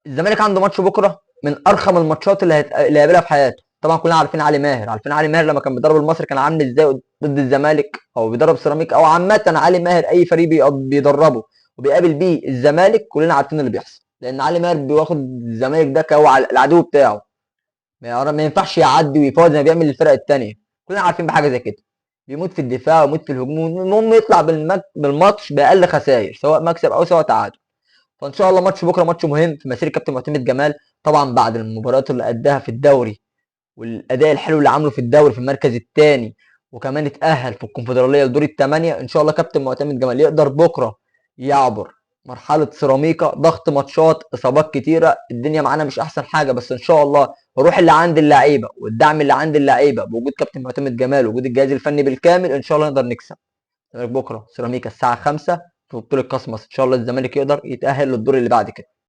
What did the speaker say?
الزمالك عنده ماتش بكره من ارخم الماتشات اللي هيقابلها في حياته. طبعا كلنا عارفين علي ماهر، عارفين علي ماهر لما كان بيدرب المصري كان عامل ازاي ضد الزمالك، او بيدرب سيراميكا، او عامه علي ماهر اي فريق بيدربه وبيقابل بيه الزمالك كلنا عارفين اللي بيحصل، لان علي ماهر بياخد الزمالك ده كهو العدو بتاعه. ما ينفعش يعدي ويفاوض زي ما بيعمل للفرق التانيه. كلنا عارفين بحاجه زي كده. بيموت في الدفاع ويموت في الهجوم، المهم يطلع بالماتش باقل خسائر، سواء مكسب او سواء تعادل. فان شاء الله ماتش بكره ماتش مهم في مسيره كابتن معتمد جمال، طبعا بعد المباريات اللي اداها في الدوري والاداء الحلو اللي عامله في الدوري في المركز الثاني، وكمان اتاهل في الكونفدراليه لدور الثمانيه. ان شاء الله كابتن معتمد جمال يقدر بكره يعبر مرحله سيراميكا، ضغط ماتشات، اصابات كتيره، الدنيا معانا مش احسن حاجه، بس ان شاء الله الروح اللي عند اللعيبه والدعم اللي عند اللعيبه بوجود كابتن معتمد جمال ووجود الجهاز الفني بالكامل ان شاء الله نقدر نكسب. الزمالك بكره سيراميكا الساعه 5 في بطوله كاس مصر، ان شاء الله الزمالك يقدر يتاهل للدور اللي بعد كده.